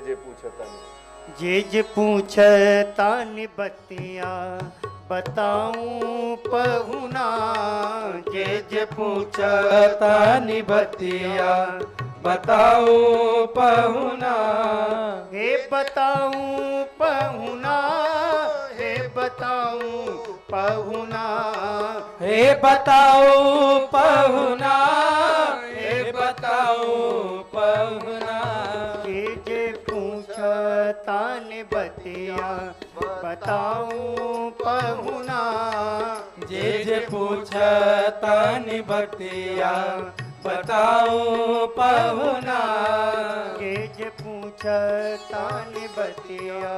जे पूछता नहीं। जे पूछता नि बतिया बताऊं पहुना। जे पूछता नि बतिया बताऊं पहुना। हे बताऊं पहुना। हे बताऊं पहुना। हे बताओ पहुना। हे बताओ पहुना। जे पूछता नि बतिया बताऊं पहुना। जे पूछता नि बतिया बताओ पहुना। जे पूछता नि बतिया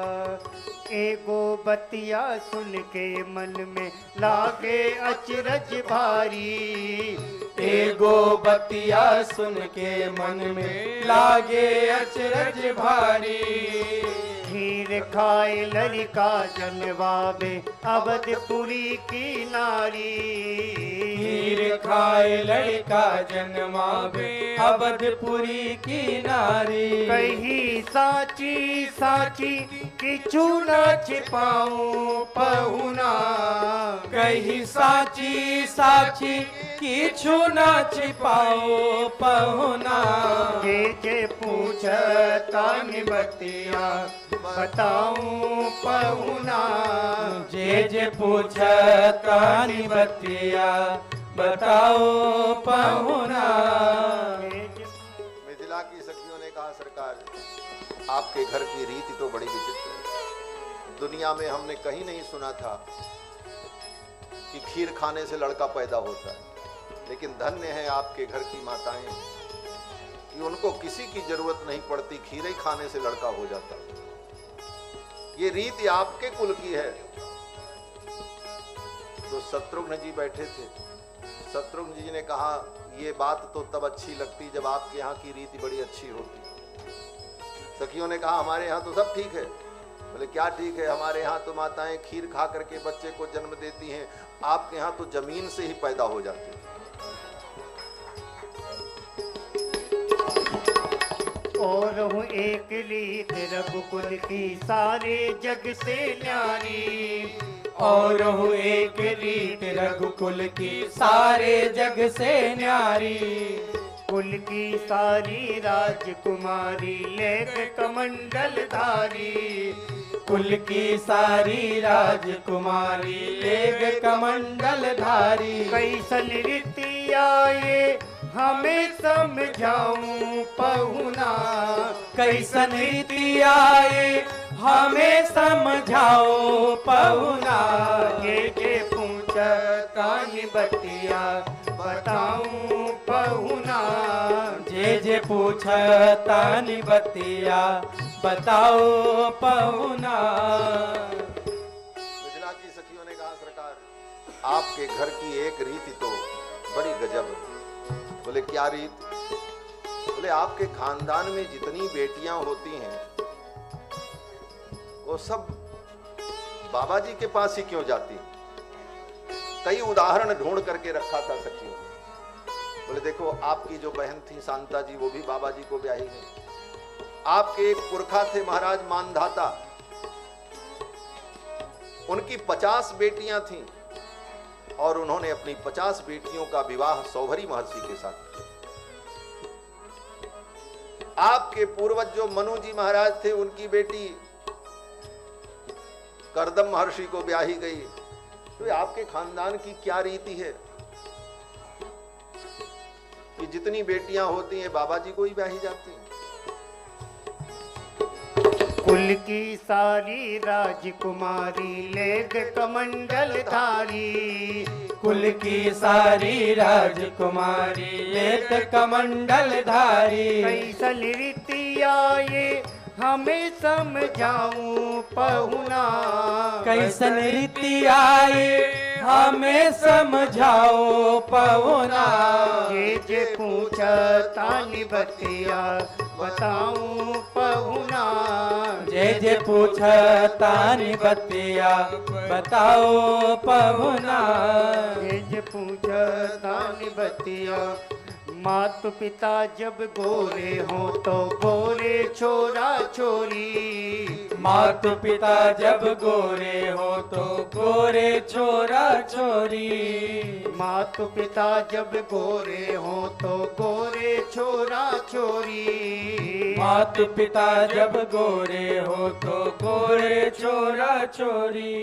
एगो बतिया सुन के मन में लागे अचरज भारी। एगो बतिया सुन के मन में लागे अचरज भारी। खीर खाए ललिका जनवावे अवधपुरी की नारी। खीर खाए लड़का जन्मावे अवधपुरी की नारी। कही साची साची किछु न छिपाऊं पहुना। कही साची साची किछु न छिपाओ पहुना। जे पूछता नि बतिया बताऊं पहुना। जे पूछता नि बतिया बताओ पहुना। मिथिला की सखियों ने कहा सरकार आपके घर की रीति तो बड़ी विचित्र है। दुनिया में हमने कहीं नहीं सुना था कि खीर खाने से लड़का पैदा होता है, लेकिन धन्य है आपके घर की माताएं कि उनको किसी की जरूरत नहीं पड़ती, खीर ही खाने से लड़का हो जाता। ये रीति आपके कुल की है। तो शत्रुघ्न जी बैठे थे। शत्रुघ्न जी ने कहा ये बात तो तब अच्छी लगती जब आपके यहाँ की रीति बड़ी अच्छी होती। सखियों ने कहा हमारे यहाँ तो सब ठीक है। बोले क्या ठीक है? हमारे यहाँ तो माताएं खीर खा करके बच्चे को जन्म देती हैं, आपके यहाँ तो जमीन से ही पैदा हो जाते हैं। और हूँ एक रीत रघुकुल की सारे जग से न्यारी। और हूँ एक रीत रघुकुल की सारे जग से न्यारी। कुल की सारी राजकुमारी लेख कमंडल धारी। कुल की सारी राजकुमारी लेग कमंडल धारी। कैसन रीति आए हमें समझाऊं पहुना। कैसन रीति आए हमें समझाओ पहुना। जे पूछता नि बतिया बताऊं पहुना। जे पूछता नि बतिया बताओ पहुना। मिथिला की सखियों ने कहा सरकार आपके घर की एक रीति तो बड़ी गजब है। बोले क्या रीत? बोले आपके खानदान में जितनी बेटियां होती हैं वो सब बाबा जी के पास ही क्यों जाती? कई उदाहरण ढूंढ करके रखा था सखियों। बोले देखो आपकी जो बहन थी शांता जी वो भी बाबा जी को ब्याही गई। आपके एक पुरखा थे महाराज मानधाता, उनकी 50 बेटियां थीं और उन्होंने अपनी 50 बेटियों का विवाह सौभरी महर्षि के साथ किया। आपके पूर्वज जो मनु जी महाराज थे उनकी बेटी करदम महर्षि को ब्याही गई। तो आपके खानदान की क्या रीति है कि जितनी बेटियां होती हैं बाबा जी को ही ब्याही जाती हैं? कुल की सारी राजकुमारी लेग कमंडल धारी। कुल की सारी राजकुमारी लेत कमंडल धारी। कैसन रीति आए हमें समझाऊं पहुना। कैसन रीति आए हमें समझाओ पहुना। जे पूछता नि बतिया बताऊं पहुना। जे पूछता नि बतिया बताओ पहुना। जे पूछता नि बतिया माता पिता जब गोरे हो तो गोरे छोरा छोरी। माता पिता जब गोरे हो तो गोरे छोरा छोरी। माता पिता जब गोरे हो तो गोरे छोरा छोरी। माता पिता जब गोरे हो तो गोरे छोरा छोरी।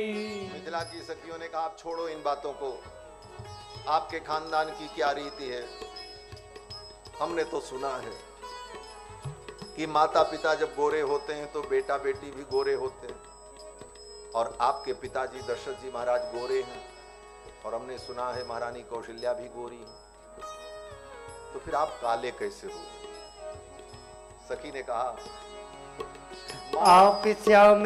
मिथिला की सखियों ने कहा आप छोड़ो इन बातों को, आपके खानदान की क्या रीति है। हमने तो सुना है कि माता पिता जब गोरे होते हैं तो बेटा बेटी भी गोरे होते हैं, और आपके पिताजी दशरथ जी महाराज गोरे हैं, और हमने सुना है महारानी कौशल्या भी गोरी हैं, तो फिर आप काले कैसे हो। सखी ने कहा आप श्याम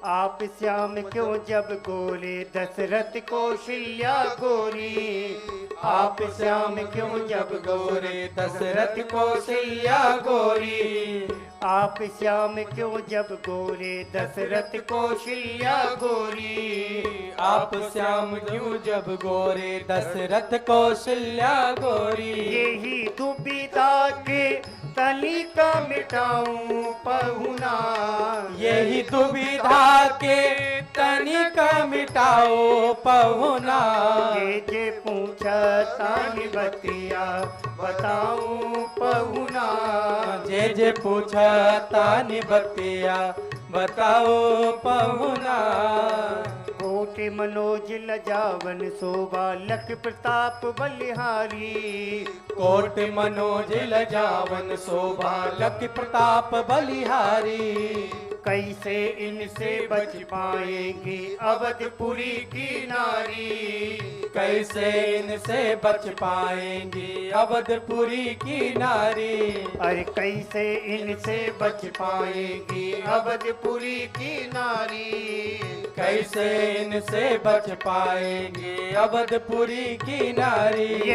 आप श्याम क्यों जब गोरे दशरथ कौशल्या गोरी। आप श्याम क्यों जब गोरे दशरथ कौशल्या गोरी। आप श्याम क्यों जब गोरे दशरथ कौशल्या गोरी। आप श्याम क्यों जब गोरे दशरथ कौशल्या गोरी। यही दुविधा के तनिका मिटाऊं पहुना। यही दुविधा के तनिका मिटाओ पहुना। जे पूछता बतिया बताऊं पहुना। जे पूछता बतिया बताओ पहुना। कोटि मनोज लजावन शोभा लख प्रताप बलिहारी। कोट मनोज लजावन शोभा लख प्रताप बलिहारी। कैसे इनसे बच पाएंगी अवधपुरी की नारी। कैसे इनसे बच पाएंगी अवधपुरी की नारी। अरे कैसे इनसे बच पाएंगी अवधपुरी की नारी। कैसे इनसे बच पाएंगे अवधपुरी की नारी।